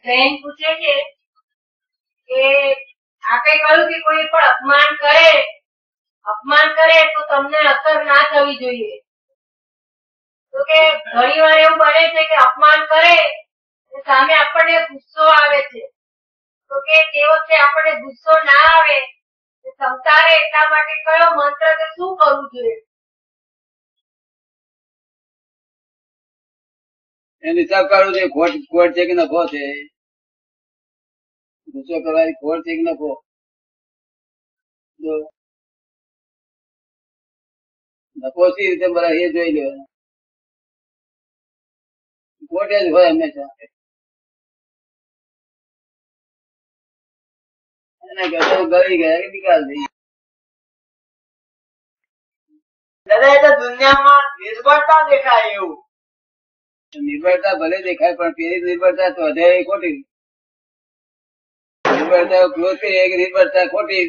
બેન પૂછે છે કે આપે કહ્યું કે કોઈ પણ અપમાન કરે તો તમને અસર ના થવી જોઈએ. તો કે ઘણી વાર એવું બને છે કે અપમાન કરે સામે આપણને ગુસ્સો આવે છે, તો કે તે વખતે આપણને ગુસ્સો ના આવે સંતારે એટલા માટે કયો મંત્ર કે શું કરવું જોઈએ? એનો હિસાબ કાઢવો જોઈએ. ખોટ છે કે નફો છે? ગુસ્સો કરવાની ખોટ છે કે નફો? નફો સી રીતે મળે એ જોઈ લો. ખોટ જ હોય હંમેશા. એને ગળી ગયા નિકાલ થઈ. દાદા, એ તો દુનિયામાં નિર્ભરતા દેખાય એવું. નિર્ભરતા ભલે દેખાય પણ પેલી નિર્ભરતા તો વધે ખોટી. નિર્ભરતા ક્રોધ કરીએ કે નિર્ભરતા ખોટી,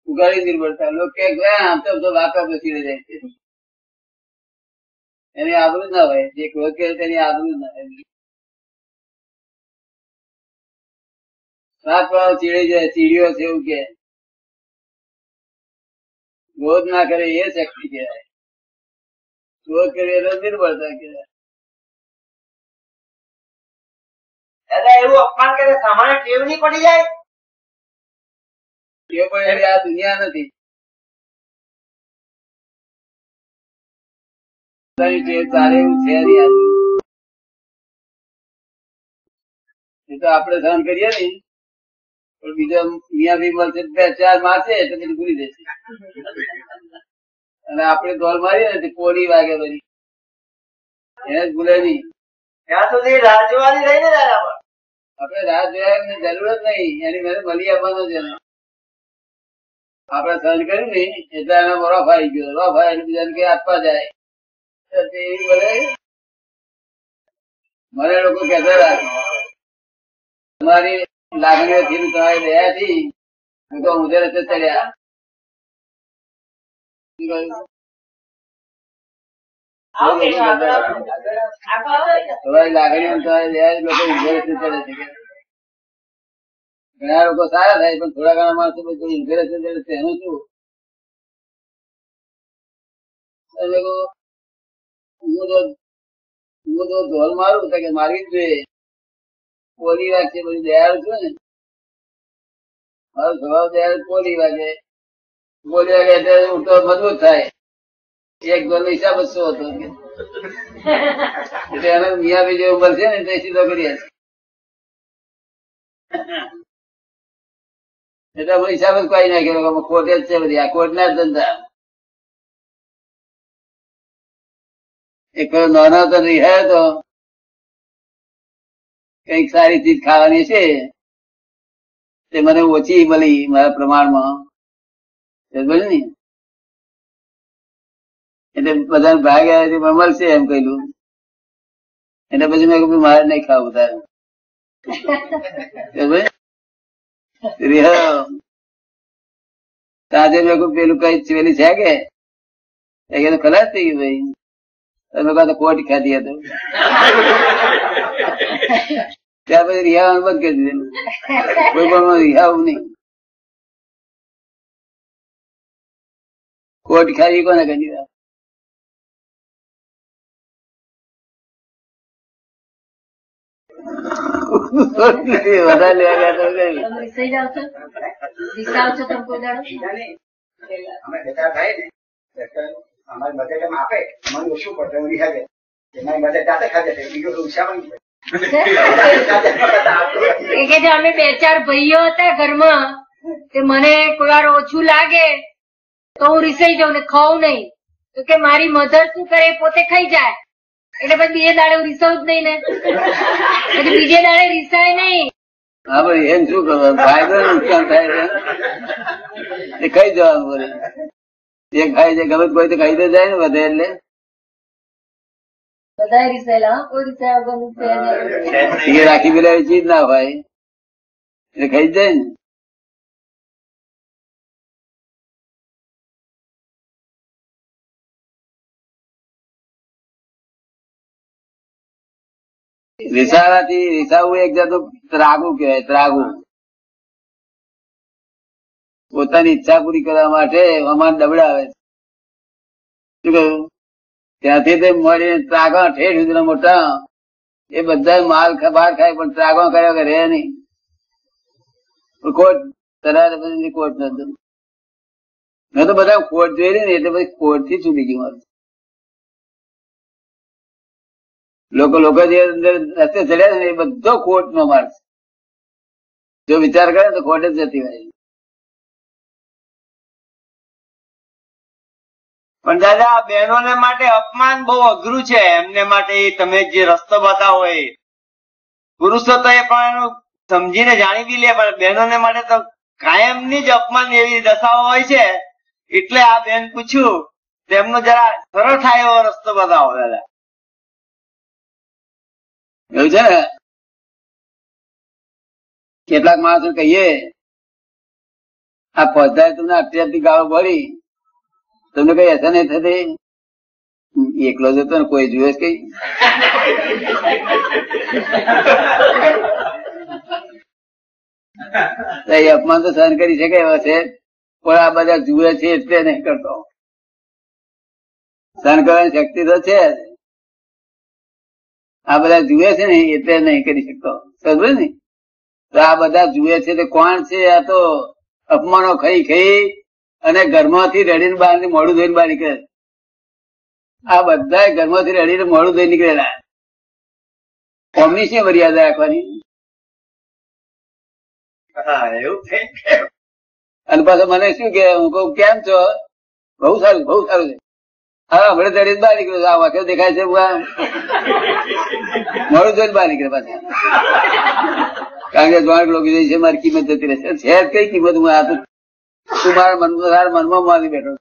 ઉગાડી નિર્ભરતા. લોકો આમ તો વાકા બસી જાય છે, એની આબરૂ ના હોય. જે ક્રોધ કરે તેની આબરૂ ના હોય. સાત વાળો ચીડી જાય, ચીડીઓ છે એવું કે. ક્રોધ ના કરે એ શક્તિ કહેવાય. ક્રોધ કરે એટલે નિર્ભરતા કહેવાય. દાદા, એવું અપમાન કરે સામાન્ય ટેવ નહીં પડી જાય? ટેવ પડે એટલે આ દુનિયા નથી. ચાલે એવું છે નહીં. એ તો આપડે સહન કરીએ ને, પણ બીજો મિયા બી મળશે 2-4 મારશે એટલે બધું ભૂલી જશે. અને આપડે ગોલ મારીએ ને પોલી વાગે બધી, એને જ ભૂલે નહીં. ત્યાં સુધી રાહ જોવાની રહી ને દાદા. પણ આપડે રાહ જોવાની જરૂર જ નહીં. એની મને મળી આપવાનો છે. આપડે સહન કર્યું ને એટલે એનો રફ આવી ગયો. રફ આવે એટલે બીજાને કઈ આપવા જાય. મને લોકો કહેતા હતા તમારી લાગણીઓથી તમારી દયાથી હું તો ઊંધે રસ્તે ચડ્યા. તમારી લાગણીઓ તમારી દયા લોકો ઊંધે રસ્તે ચડે છે. ઘણા લોકો સારા થાય પણ થોડા ઘણા માણસો બધું ઊંધે રસ્તે ચડે છે. એનું શું? હું તો ઢોલ મારું કે મારવી જ જોઈએ. પોલી વાગશે બધું દયાળુ છું ને, મારો સ્વભાવ દયાળુ. પોલી વાગે એટલે ઉઠતો મજબૂત થાય. એક ઢોલ નો હિસાબ જ શું હતો એટલે એને મિયા બી જેવું મળશે ને તો સીધો કરી હશે. એટલે હિસાબ જ કઈ નાખ્યો. ખોટ જ છે બધી. આ ખોટ ના જ ધંધા. એક નાનો હતો રિહાયો તો કઈક સારી ચીજ ખાવાની છે તે મને ઓછી મળી મારા પ્રમાણમાં ને એટલે બધા ભાગ આવ્યા મળશે એમ કહ્યું. એટલે પછી મેં કહ્યું મારે નહીં ખાવું તારે તાજે મેં કહ્યું પેલું કઈ પેલી છે કે ખલાસ થઈ ગયું ભાઈ. તમે કહો તો કોટ ખાધી હતો ત્યાં પછી રિહાવાનું બંધ કરી દીધેલું. કોઈ પણ રિહાવું નહીં. કોટ ખાવી કોને કરી દીધા? વધારે લેવા ગયા તો અમારી મદદ એમ આપે મને ઓછું પડે રિહાજે એમાં મદદ જાતે ખાતે બીજું ઉછાવણ અમે 2-4 ભાઈઓ હતા ઘરમાં કે મને કોઈ વાર ઓછું લાગે તો હું રીસાઈ જાઉં ને ખાઉં નહીં. તો કે મારી મધર શું કરે પોતે ખાઈ જાય એટલે પછી બીજે દાડે હું રીસાવું જ નહીં ને, પછી બીજે દાડે રીસાય નહીં. હા ભાઈ એમ શું કરવાનું? ફાયદો નુકસાન થાય એ ખાઈ જવાનું. બોલે એ ખાઈ જાય ગમે કોઈ તો ખાઈ તો જાય ને વધે એટલે બધા રીસાયેલા. કોઈ રીસાયા વગર એ રાખી પેલા ચીજ ના હોય એટલે ખાઈ જાય ને. રીસાવાથી રીસાવું એક જાતનું ત્રાગુ કહેવાય. ત્રાગુ પોતાની ઈચ્છા પૂરી કરવા માટે અમાન દબડાવે. શું કહ્યું? ત્યાંથી તે મળી ત્રાગા ઠેઠ સુધીના મોટા એ બધા માલ બહાર ખાય પણ ત્રાગા કર્યા કે રે નહીં. કોટ તરાર પછી કોટ નતું. મેં તો બધા કોટ જોયેલી ને એટલે પછી કોટ થી છૂટી ગયું મારું. લોકો જે અંદર રસ્તે ચડ્યા ને એ બધો કોટ નો માર્ગ. જો વિચાર કરે તો ખોટ જ જતી હોય. પણ દાદા આ બહેનોને માટે અપમાન બહુ અઘરું છે. એમને માટે તમે જે રસ્તો બતાવો એ પુરુષો તો એ પણ એનું સમજીને જાણી બી લે, પણ બહેનોને માટે તો કાયમની જ અપમાન એવી દશાઓ હોય છે. એટલે આ બેન પૂછ્યું તેમનો જરા સરળ થાય એવો રસ્તો બતાવો દાદા. એવું છે ને, કેટલાક માણસો કહીએ આ પધારે તમને અત્યારથી ગાળો પડી તમને કઈ અસર નહીં થતી. એકલો જ હતો ને કોઈ જુએ કઈ. અપમાન તો સહન કરી શકે એવા છે પણ આ બધા જુએ છે એટલે નહીં કરતો. સહન કરવાની શક્તિ તો છે, આ બધા જુએ છે ને એટલે નહીં કરી શકતો. સમજે ને? તો આ બધા જુએ છે તે કોણ છે? આ તો અપમાનો ખાઈ ખાઈ અને ઘરમાંથી રડીને બહાર મોડું ધોઈને બહાર નીકળે. આ બધા ઘરમાંથી રડીને મોડું ધોઈ નીકળેલા. કોમની છે મર્યાદા રાખવાની. અને પાછું મને શું કે હું કહું કેમ છો? બહુ સારું બહુ સારું છે. હા હમણાં ચડીને બહાર નીકળ્યો. આ વાક્ય દેખાય છે મોડું ધોઈને બહાર નીકળે પાછા. કારણ કે જોડ લોકો છે મારી કિંમત જતી રહેશે. છે કઈ કિંમત? હું આ તો તું મારા મનમાં માની બેઠો.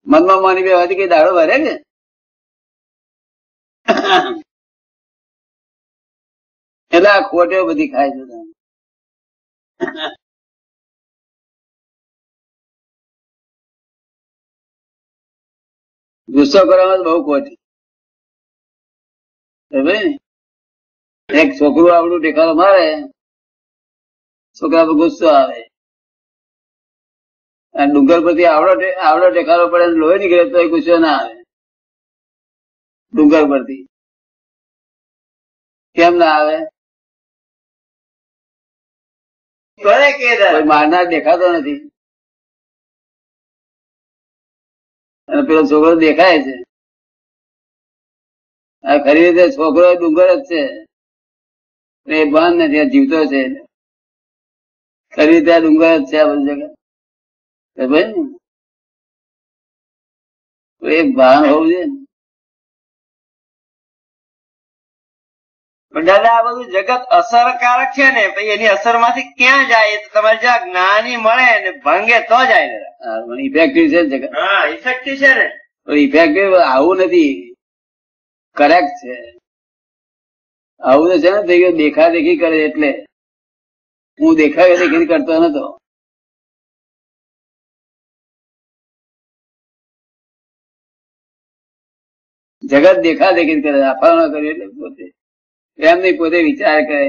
મનમાં માની બેવાથી કઈ દાડો ભરે કે? એટલે આ ખોટે બધી ખાય છે. ગુસ્સો કરવામાં બહુ ખોટી. એક છોકરું આવડું ટેકારો મારે, છોકરા પર ગુસ્સો આવે. ડુંગર પરથી આવડો ટેકારો પડે લોહી નીકળે તો એ ગુસ્સો ના આવે. ડુંગર પરથી કેમ ના આવે? મારનાર દેખાતો નથી અને પેલો છોકરો દેખાય છે. ખરી રીતે છોકરો ડુંગર જ છે, એ ભાન નથી. આ જીવતો છે ખરી રીતે આ ડુંગર જ છે. આ બધી જગ્યા એ ભાન હોવું જોઈએ. પણ દાદા આ બધું જગત અસરકારક છે ને, પછી એની અસર માંથી ક્યાં જાય? તો તમારે જ્યાં જ્ઞાની મળે ને ભંગે તો જાય દાદા. ઇફેક્ટિવ છે જગત. હા ઇફેક્ટિવ છે ને. ઇફેક્ટિવ આવું નથી, કરેક્ટ છે. આવું તો છે ને થઈ ગયું દેખા દેખી કરે. એટલે હું દેખા દેખી કરતો નતો. જગત દેખા દેખી કરે. અફાળો કર્યું એટલે પોતે એમ નહીં, પોતે વિચાર કરે.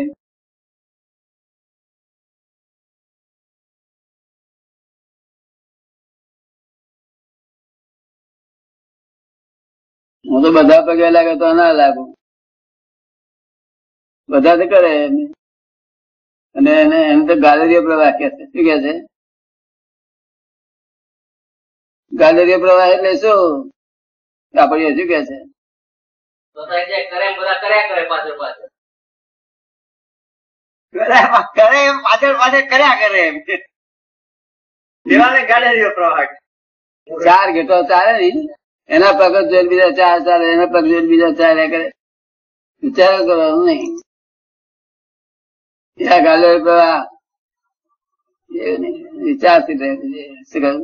હું તો બધા પગે લાગે તો ના લાગુ. બધા તો કરે અને એને તો ગાલેરીઓ પ્રવાહ કે છે. શું કે છે? ગાલેરીઓ પ્રવાહ એટલે શું? આપણે શું કે છે? બધા કર્યા કરે પાછળ પાછળ. કરે એમ પાછળ પાછળ કર્યા કરે એમ. દેવાને ગાલેરીઓ પ્રવાહ. ચાર ઘેટો ચાલે ને એના પગ જોઈને બીજા ચાર ચાલે, એના પગ જોઈને બીજા ચાલ્યા કરે. વિચારો કરવાનું નહીં. ગાલેરીઓ પ્રવાહ વિચારથી શું કહ્યું?